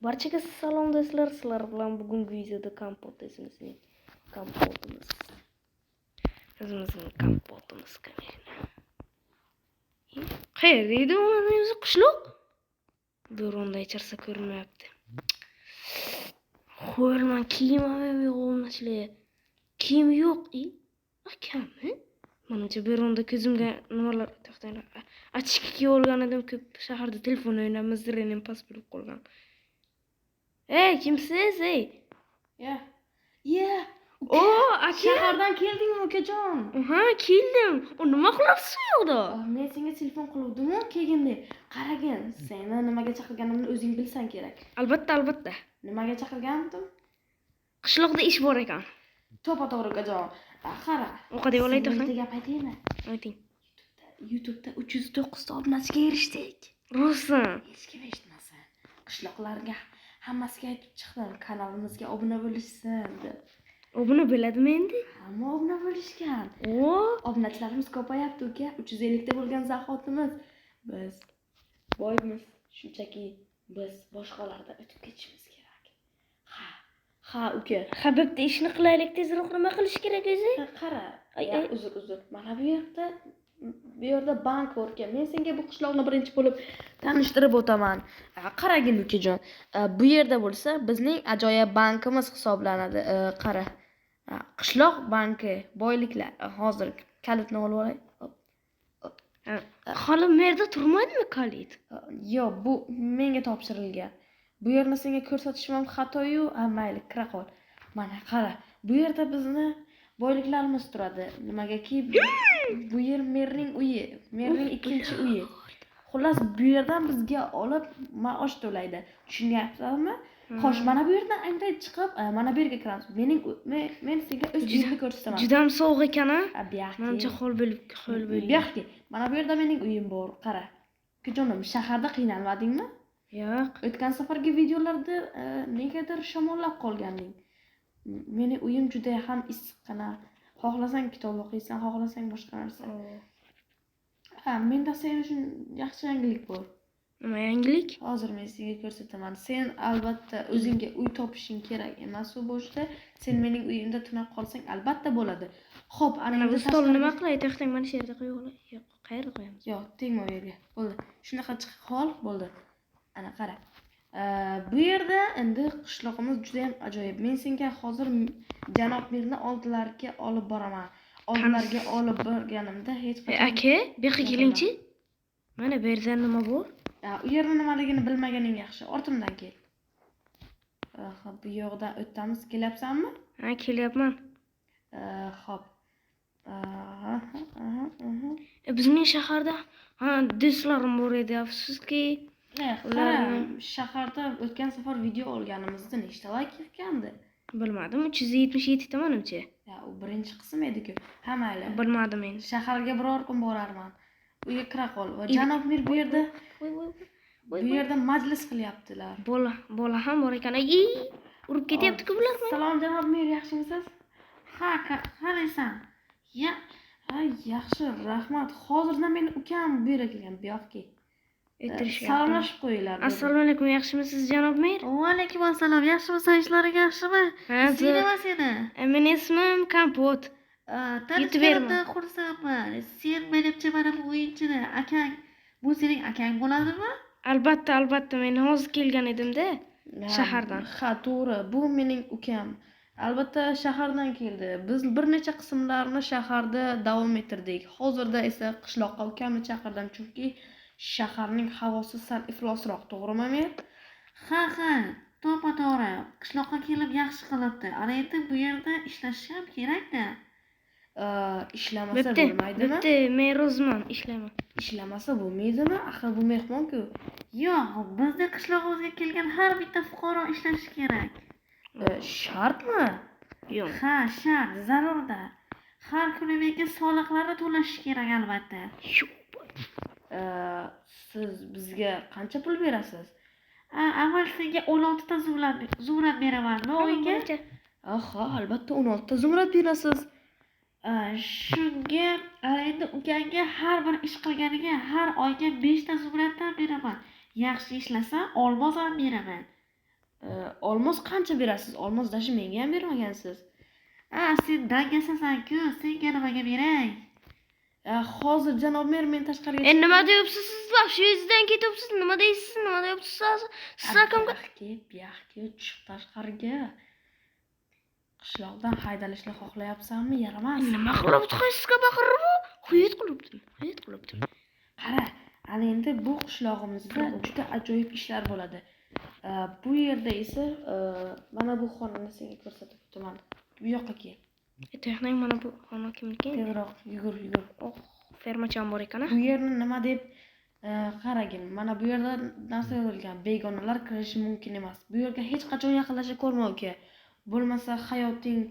Barchaga salom do'stlar, sizlar bilan bugungi videoda kompot esimizning kompotimiz. O'zimizning kompotimiz конечно. Qayerda edi uning o'zi qishloq? Bo'ronda ichirsa ko'rinmayapti. Xo'rman kiyimim yo'q olmashlar. Kiyim yo'q. Akammi? Menimcha bo'ronda ko'zimga nimalar to'xtaylar. Achishga olgan edim ko'p shaharda telefon o'ynab mizdirenim pas bo'lib qolgan. Ey, kimsiz ey? Ya. Aka. Shahardan keldingmi ukajon? Ha, keldim. U nima qilyapsiz bu yoqda? Men senga telefon qiluvdim-ku kelganda. Qaragin, seni nimaga chaqirganimni o'zing bilsang kerak. Albatta. Nimaga chaqirgandim? Qishloqda ish bor ekan. To'g'ri ukajon. Qara. O'qidek olay to'xtang. Gap aytaymi? Ayting. YouTube'da 309 ta obunachiga erishdik. Rostmi? Hech kim eshitmasin. Qishloqlarga hammasiga aytib chiqdim, kanalimizga obuna bo'lishsin deb. Obuna bo'ladimi endi? Hamma obuna bo'lishgan. Obunachilarimiz ko'payapti uka. 350 ta bo'lgan zahotimiz. Biz boymiz. Shunchaki biz boshqalardan o'tib ketishimiz kerak. Ha uka. Habibda ishni qilaylik, tezroq nima qilish kerak o'zi? Qara. Uzr. Mana bu yerda bank bor ekan. Men senga bu qishloqni birinchi bo'lib tanishtirib o'taman. Qaragin ukajon. Bu yerda bo'lsa bizning ajoyib bankimiz hisoblanadi. Qara. Qishloq banki, boyliklar. Hozir kalitni olib olay. Xolim yerda turmaydimi kalit? Yo'q, bu menga topshirilgan. Bu yerni senga ko'rsatishim ham xato-yu, mayli, kira qol. Mana qara. Bu yerda bizni boyliklarimiz turadi. Nimagaki bu yer merning uyi, merning ikkinchi uyi. Xullas, bu yerdan bizga olib maosh to'laydi. Tushunyapsizmi? Xo'sh, mana bu yerdan anday chiqib, mana bu yerga kiramiz. Men senga o'z uyimni ko'rsataman. Juda ham sovuq ekan-a? Buyoqqa. Menimcha ho'l bo'lib. Buyoqqa. Mana bu yerda mening uyim bor, qara. Ukajonim, shaharda qiynalmadingmi? Yo'q. O'tgan safargi videolarda negadir shamollab qolganding. Mening uyim juda ham issiqqina. Xohlasang kitob o'qiysan, xohlasang boshqa narsa. Menda sen uchun yaxshi yangilik bor. Nima yangilik? Hozir men senga ko'rsataman. Sen albatta o'zingga uy topishing kerak emas u boshda. Sen mening uyimda tunab qolsang albatta bo'ladi. Xo'p, ana bu stol nima qilay? To'xtang, mana shu yerda qo'yib olay. Yo'q, qayerda qo'yamiz? Yo'q, tegma u yerga. Bo'ldi. Shunaqa chiqib qol, bo'ldi. Ana qara. Bu yerda endi qishloqimiz juda ham ajoyib. Men senga hozir janob Mirni oldilariga olib boraman. Oldilariga olib borganimda hech qachon. Aka, bu yoqqa kelingchi. Mana bu yerda nima bor? U yerni nimaligini bilmaganing yaxshi. Ortimdan kel. Bu yoqdan o'tamiz. Kelyapsanmi? Ha, kelyapman. Xo'p. Bizning shaharda do'stlarim bor edi, afsuski. Ularni shaharda o'tgan safar video olganimizda nechta like yetgandi? Bilmadim, 377 ta menimcha. U birinchi qism edi-ku. Ha, mayli. Bilmadim men. Shaharga biror kun borarman. Uyga kira qol. Va janob Mir bu yerda majlis qilyaptilar. Bola ham bor ekan. Urib ketyapti-ku bular. Salom janob Mir, yaxshimisiz? Ha, qaraysan. Yaxshi, rahmat. Hozirdan meni ukam bu yerga kelgan, bu yoqqa. Salomlashib qo'yinglar. Assalomu alaykum, yaxshimisiz janob Mir? Va alaykum assalom. Yaxshimisan, ishlaring yaxshimi? Nima seni? Mening ismim Kompot. Tanishganimdan xursandman. Sen menimcha mana bu o'yinchini akang, bu sening akang bo'ladimi? Albatta, men hozir kelgan edim-da shahardan. Ha, to'g'ri. Bu mening ukam. Albatta shahardan keldi. Biz bir necha qismlarni shaharda davom ettirdik. Hozirda esa qishloqqa ukamni chaqirdim, chunki shaharning havosi sal iflosroq, to'g'rimi men? Ha, to'g'ri. Qishloqqa kelib yaxshi qilibdi. Ana endi bu yerda ishlash ham kerak-da. Ishlamasa bo'lmaydimi? Bitta men rozman, ishlayman. Ishlamasa bo'lmaydimi? Axir bu mehmon-ku. Yo'q, bizning qishlog'imizga kelgan har bitta fuqaro ishlashi kerak. Shartmi? Yo'q. Ha, shart, zarurda. Har kuni menga soliqlarni to'lash kerak albatta. Siz bizga qancha pul berasiz? Avval senga 16 ta zumrad beraman, o'yga? Ha, albatta 16 ta zumrad berasiz. Shunga endi ukangga har bir ish qilganiga har oyga 5 ta zumraddan beraman. Yaxshi ishlasa olmos ham beraman. Olmos qancha berasiz? Olmos dashi menga ham bermagansiz. Sen dangasasan-ku, senga nimaga beray? Hozir janob mer, men tashqariga chiqib. Nima deyapsiz siz? Вообще izdan ketyapsiz. Nima deysiz? Nima deyapsiz? Siz akamga Yaxki, chiq tashqariga. Qishloqdan haydalishni xohlayapsanmi? Yaramas. nima qilib sizga baqirib? Quyit qilibdim. Qara, ana endi bu qishlog'imizda juda ajoyib ishlar bo'ladi. Bu yerda esa mana bu xonani senga ko'rsatib o'taman. Bu yoqqa kel. Texnik mana bu xona kimniki? Tezroq yugur. Fermacham bor ekan. Bu yerni nima deb qaragin. Mana bu yerda narsa yozilgan. Begonalar kirishi mumkin emas. Bu yerga hech qachon yaqinlashib ko'rma uka. Bo'lmasa hayoting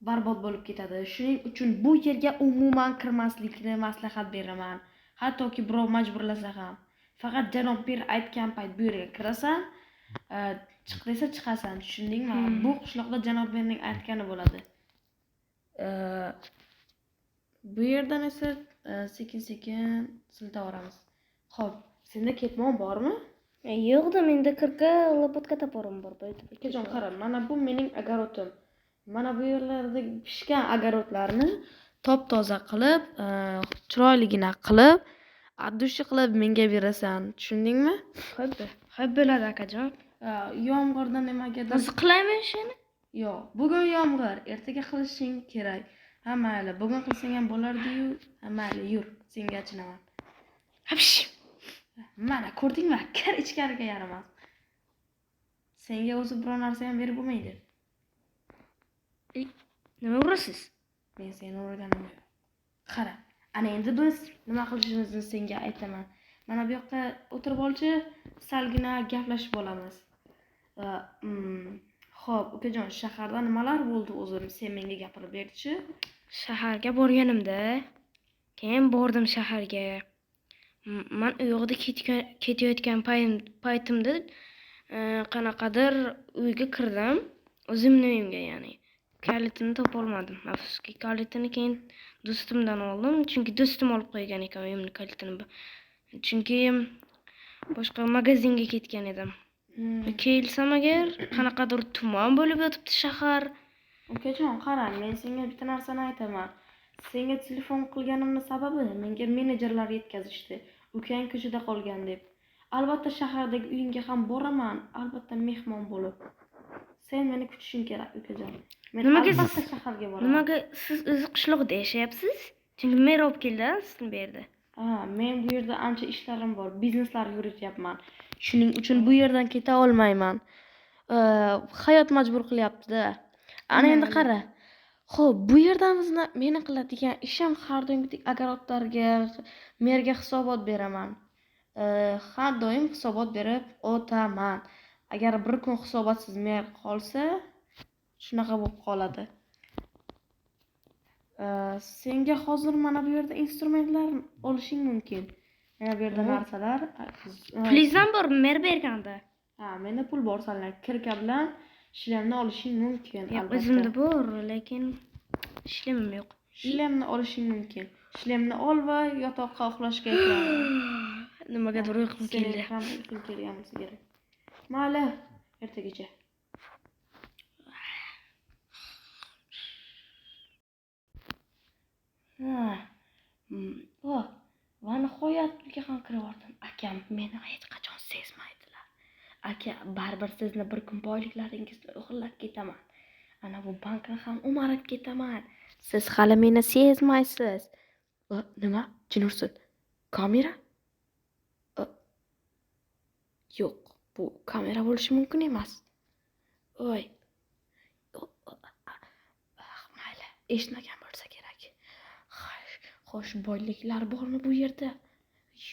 barbod bo'lib ketadi. Shuning uchun bu yerga umuman kirmaslikni maslahat beraman. Hattoki birov majburlasa ham. Faqat janob bir aytgan payt bu yerga kirasan, chiq desa chiqasan. Tushundingmi? Bu qishloqda janob berning aytgani bo'ladi. Bu yerdan esa sekin-sekin siltaveramiz. Xo'p, senda ketmon bormi? Yo'qda, menda kirka lopatka toporim bor. Akajon qara, mana bu mening agarotim. Mana bu yerlarda pishgan agarodlarni top-toza qilib, chiroyligina qilib, addushi qilib menga berasan. Tushundingmi? Xo'p bo'ladi akajon. Yomg'irda nimagadir. Hozir qilaymi ishini? Yo'q, bugun yomg'ir, ertaga qilishing kerak. Ha mayli, bugun qilsang ham bo'lardi-yu. Ha mayli, yur, senga achinaman. Hapsh. Mana ko'rdingmi? Kir ichkariga yaramas. Senga o'zi biror narsa ham berib bo'lmaydi. Nima urasiz? Men seni urganim yo'q. Qara, ana endi biz nima qilishimizni senga aytaman. Mana bu yoqqa o'tirib olchi, salgina gaplashib olamiz. Xo'p, ukajon, shaharda nimalar bo'ldi o'zim? Sen menga gapirib ber-chi. Shaharga borganimda, keyin bordim shaharga. Men u yoqda ketayotgan paytimda qanaqadir uyga kirdim. O'zimning uyimga, ya'ni. Kalitini topa olmadim. Afsuski, kalitini keyin do'stimdan oldim, chunki do'stim olib qo'ygan ekan uyimning kalitini. Chunki boshqa magazinga ketgan edim. Kelsam agar qanaqadir tuman bo'lib yotibdi shahar. Ukajon, qara, men senga bitta narsani aytaman. Senga telefon qilganimning sababi menga menejerlar yetkazishdi. Ukang ko'chada qolgan deb. Albatta shahardagi uyingga ham boraman, albatta mehmon bo'lib. Sen meni kutishing kerak, ukajon. Men albatta shaharga boraman. Nimaga siz o'zi qishloqda yashayapsiz? Chunki men olib keldim sizni bu yerda. Men bu yerda ancha ishlarim bor, bizneslar yurityapman. Shuning uchun bu yerdan keta olmayman. Hayot majbur qilyapti-da. Ana endi qara. Xo'p, bu yerdan meni qiladigan ishim har doimgidek agarodlarga, merga hisobot beraman. Har doim hisobot berib o'taman. Agar bir kun hisobotsiz mer qolsa, shunaqa bo'lib qoladi. Senga hozir mana bu yerda instrumentlar olishing mumkin. Mana bu yerda narsalar, Pulizam bor, mer berganda. Menda pul bor, sanlar kirka bilan shlemni olishing mumkin, albatta. O'zimda bor, lekin ishlemim yo'q. Shlemni olishing mumkin. Shlemni ol va yotoqqa uxlashga kir. Nimagadir uyqum keldi. Ham uyqum kelgan bo'lsa kerak. Mayli, ertagacha. Va nihoyat uyga ham kirib oldim. Akam meni hech qachon sezmaydilar. Aka, baribir sizni bir kun boyliklaringizni o'g'irlab ketaman. Ana bu bankni ham o'marib ketaman. Siz hali meni sezmaysiz. Nima? Jinursun. Kamera? Yo'q, bu kamera bo'lishi mumkin emas. Voy. Mayli, eshitmagan bo'lsa kerak. Xo'sh, boyliklar bormi bu yerda?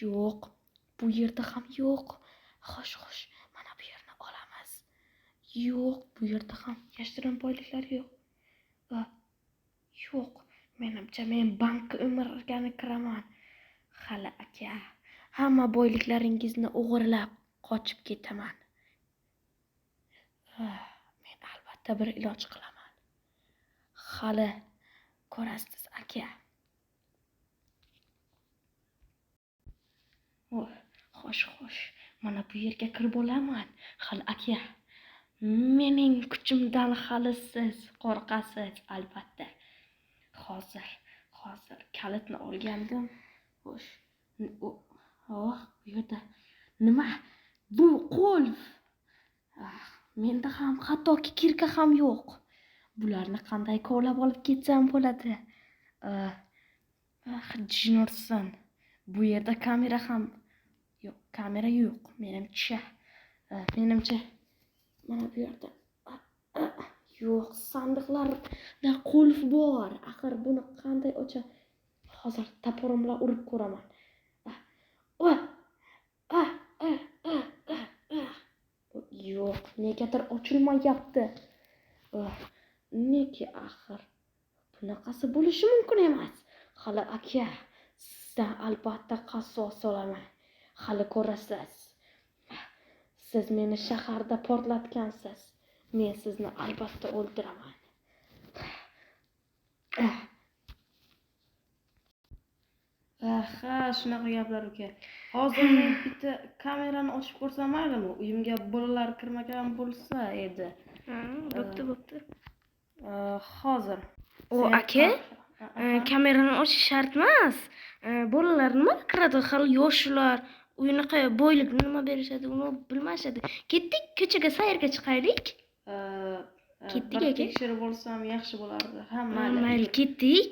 Yo'q, bu yerda ham yo'q. Xo'sh, mana bu yerni olamiz. Yo'q, bu yerda ham yashirin boyliklar yo'q. Yo'q, menimcha men bankka o'margani kiraman. Hali aka, hamma boyliklaringizni o'g'irlab qochib ketaman. Men albatta bir iloj qilaman. Hali ko'rasiz aka. Xo'sh, mana bu yerga kirib olaman. Hali aka, Mening kuchimdan hali siz qo'rqasiz, albatta. Hozir kalitni olgandim. Xo'sh. Oh, bu yerda nima? Bu qulf. Menda ham hattoki kirka ham yo'q. Bularni qanday kovlab olib ketsam bo'ladi? Jinurson. Bu yerda kamera ham yo'q. Kamera yo'q, menimcha. Menimcha mana bu yerda yo'q, sandiqlarda qulf bor. Axir buni qanday ocham? Hozir toporim bilan urib ko'raman. Yo'q, negadir ochilmayapti. Nega axir? Bunaqasi bo'lishi mumkin emas. Hali aka, sizdan albatta qasos solaman. Hali ko'rasiz. Siz meni shaharda portlatgansiz. Men sizni albatta o'ldiraman. Ha, shunaqa gaplar uka. Hozir men bitta kamerani ochib ko'rsam maylimi? Uyimga bolalar kirmagan bo'lsa edi. Bo'pti. Hozir. O aka, kamerani ochish shart emas. Bolalar nima kiradi? Hali yoshlar, unaqa boylikni nima berishadi, uni bilmashadi. Ketdik, ko'chaga sayrga chiqaylik. Ketdik aka. Tekshirib olsam yaxshi bo'lardi. Ha, Mayli, ketdik.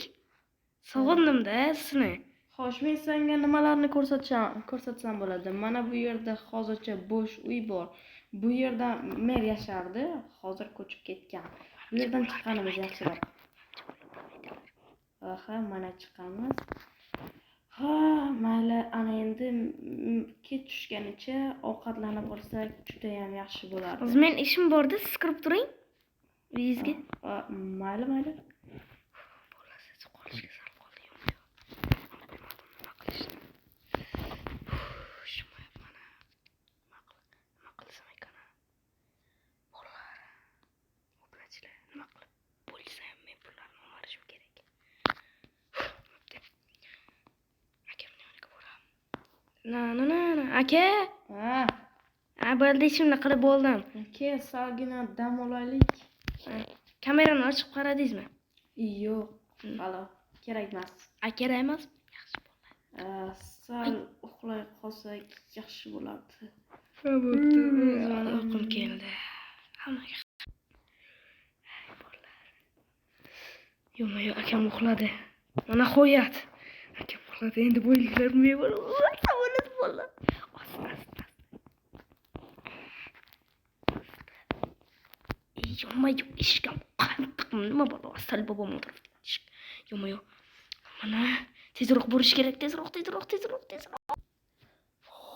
Sog'indim-da sizni. Xo'sh, men senga nimalarni ko'rsatsam bo'ladi? Mana bu yerda hozircha bo'sh uy bor. Bu yerda mer yashardi, hozir ko'chib ketgan. Bu yerdan chiqqanimiz yaxshiroq. Aha, mana chiqamiz. Ha, mayli, ana endi kech tushganicha ovqatlanib olsak juda ham yaxshi bo'lardi. Hozir men ishim bor-da, siz kirib turing. Uyingizga. Mayli. Bolasiz qolishga sal qoldi. Nima qilsam ekan? Bolalar, obunachilar, nima qilib bo'lsa ham men pullarni olishim kerak. Akamning yoniga boraman. Aka. Bo'ldi, ishimni qilib bo'ldim. Aka, salgina dam olaylik. Kamerani ochib qaradingizmi? Yo'q, hali kerak emas. Kerak emas? Yaxshi bo'ldi. Sal uxlay qolsak yaxshi bo'lardi. Bo'pti, o'zimni uyqum keldi. Hammaga. Bolalar. Yo'q, akam uxladi. Mana qo'yat. Akam uxladi, endi bo'yliklar men bo'laman. Samolyot bo'ldi. Asta. Yo'q, ishkam qantiq nima bor? Asal bobom o'tiribdi. Yo'q. Mana tezroq borish kerak, tezroq.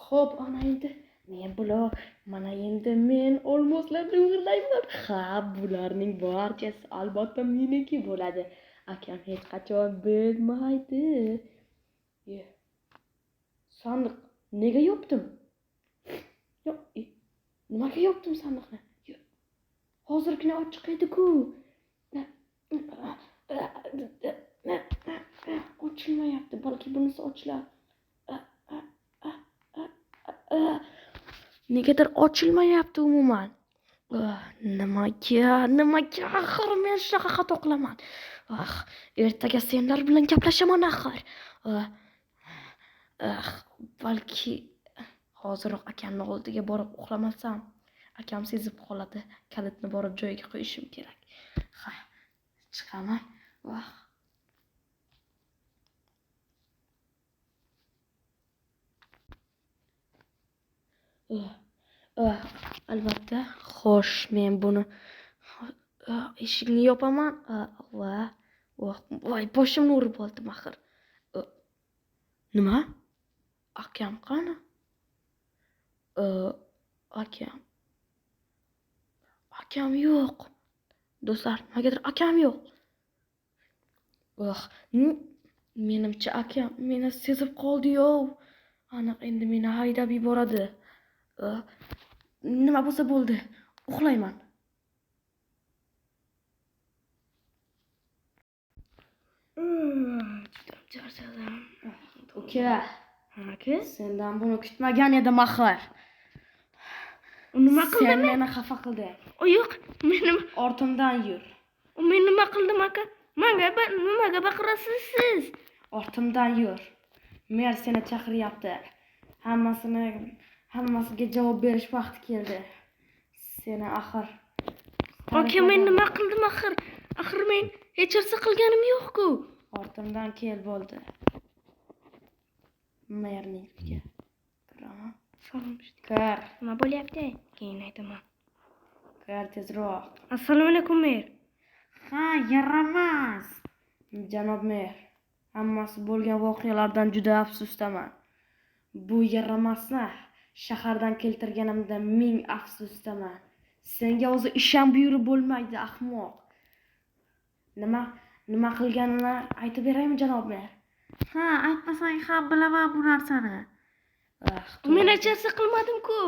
Xo'p, ana endi men bular, mana endi men olmoslarni o'g'irlayman. Ha, bularning barchasi albatta meniki bo'ladi. Akam hech qachon bilmaydi. Sandiq nega yopdim? Yo'q, nimaga yopdim sandiqni? Hozirgina ochiq edi-ku. Ochilmayapti. Balki bunisi ochilar. Negadir ochilmayapti umuman. Nimaga axir men shunaqa xato qilaman? Ertaga senlar bilan gaplashaman axir. Balki hozirroq akamning oldiga borib uxlamasam, akam sezib qoladi. Kalitni borib joyiga qo'yishim kerak. Ha, chiqaman. Albatta. Xo'sh, men buni eshikni yopaman. Voy, boshimni urib oldim axir. Nima? Akam qani? Akam yo'q. Do'stlar, nimagadir akam yo'q. Menimcha akam meni sezib qoldi-yu. Aniq endi meni haydab yuboradi. Nima bo'lsa bo'ldi. Uxlayman. Charchadim. Uka, sendan buni kutmagan edim axir. U nima Sen qildi? meni xafa qilding. O yo'q, men nima Ortimdan yur. men nima qildim aka? Nimaga baqirasiz siz? Ortimdan yur. Mer seni chaqiryapti. Hammasiga javob berish vaqti keldi. Seni axir. Aka, men nima qildim axir? Axir men hech narsa qilganim yo'q-ku. Ortimdan kel bo'ldi. Merning uyiga. Kiraman. Salom. Kir. Nima bo'lyapti? Keyin aytaman. Kir tezroq. Assalomu alaykum mer. Ha, yaramas. Janob mer. Hammasi bo'lgan voqealardan juda afsusdaman. Bu yaramasni shahardan keltirganimda ming afsusdaman. Senga o'zi isham buyurib bo'lmaydi, ahmoq. Nima qilganini aytib beraymi, janob mer? Ha, aytmasang ham bilaman bu narsani. Men hech narsa qilmadim-ku.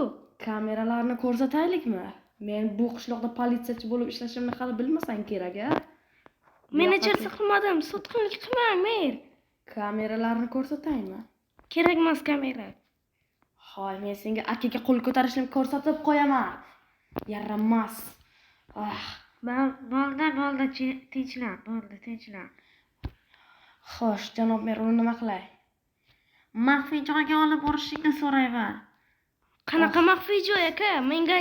Kameralarni ko'rsataylikmi? Men bu qishloqda politsiyachi bo'lib ishlashimni hali bilmasang kerak-a? Men hech narsa qilmadim. Sotqinlik qilmang mer. Kameralarni ko'rsataymi? Kerak emas kamera. Hoy, men senga akaga qo'l ko'tarishni ko'rsatib qo'yaman. Yaramas. Bo'ldi, tinchlan. Xo'sh, janob mer, uni nima qilay? Maxfiy joyga olib borishingni so'rayman. Qanaqa maxfiy joy aka? Menga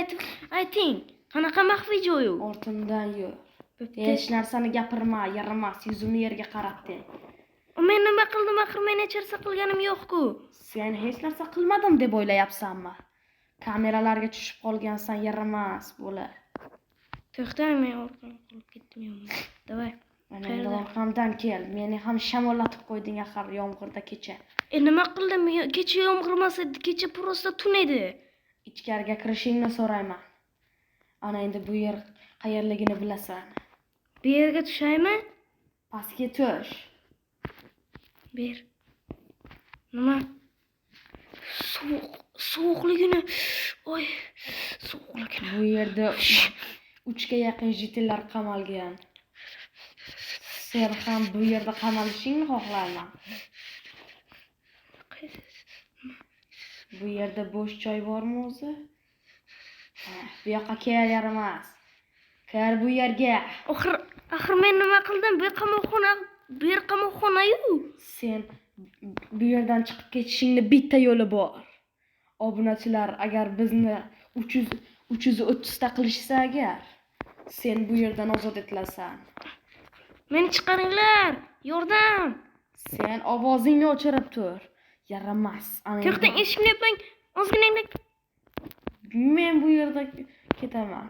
ayting. Qanaqa maxfiy joy u? Ortimdan yur. Hech narsani gapirma, yaramas, yuzimni yerga qaratdi. Men nima qildim axir? Men hech narsa qilganim yo'q-ku. Sen hech narsa qilmadim deb o'ylayapsanmi? Kameralarga tushib qolgansan, yaramas bo'la. To'xtang, men orqaga qolib ketdim yomon. Davay. Mana orqamdan kel. Meni ham shamollatib qo'yding axir yomg'irda kecha. Nima qildim? Kecha yomg'ir emas edi, kecha prosta tun edi. Ichkariga kirishingni so'rayman. Ana endi bu yer qayerligini bilasan. Bu yerga tushaymi? Pastga tush. Ber. Nima? Sovuqligini. Oy, sovuqligini. Bu yerda 3 ga yaqin jitillar qamalgan. Sen ham bu yerda qamalishingni xohlayman. Bu yerda bo'sh joy bormi o'zi? Bu yoqqa kel, yaramas. Kir bu yerga. Axir men nima qildim? Bu yer qamoqxona-yu. Sen bu yerdan chiqib ketishingni bitta yo'li bor. Obunachilar agar bizni 330 ta qilishsa agar, sen bu yerdan ozod etilasan. Meni chiqaringlar. Yordam. Sen ovozingni o'chirib tur. Yaramas. To'xtang, eshikni yoping. Ozgina. Men bu yerda ketaman.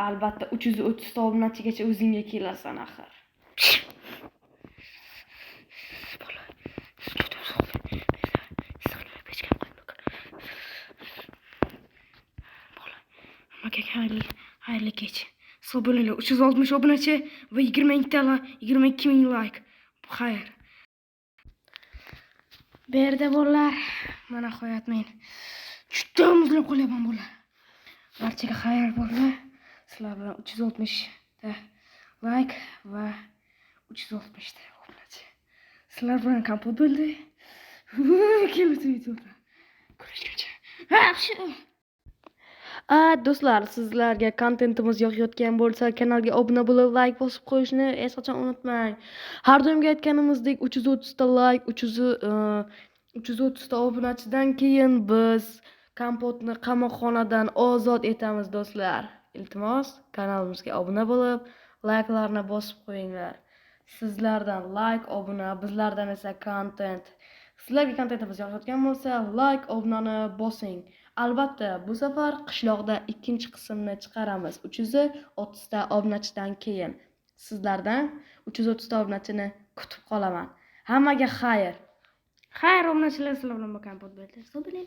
Albatta 330 ta obunachigacha o'zingga kelasan axir. Xayrli kech. Sog' bo'linglar. 360 obunachi va 22 ming like. Xayr. Berda bolalar. Mana qo'yat men. Juda muzlab qolyapman bolalar. Barchaga xayr bolalar. Sizlar bilan 360 ta like va 360 ta obunachi. Sizlar bilan kompot bo'ldi. Kelasi videoda ko'rishguncha. Do'stlar, sizlarga kontentimiz yoqayotgan bo'lsa, kanalga obuna bo'lib, like bosib qo'yishni hech qachon unutmang. Har doimgi aytganimizdek 330 ta like, 330 ta obunachidan keyin biz kompotni qamoqxonadan ozod etamiz, do'stlar. Iltimos, kanalimizga obuna bo'lib, like'larni bosib qo'yinglar. Sizlardan like, obuna, bizlardan esa kontent. Sizlarga kontentimiz yoqayotgan bo'lsa, like, obunani bosing. Albatta, bu safar qishloqda ikkinchi qismni chiqaramiz. 330 ta obunachidan keyin. Sizlardan 330 ta obunachini kutib qolaman. Hammaga xayr. Xayr, obunachilar, sizlar bilan kompot bo'ldi.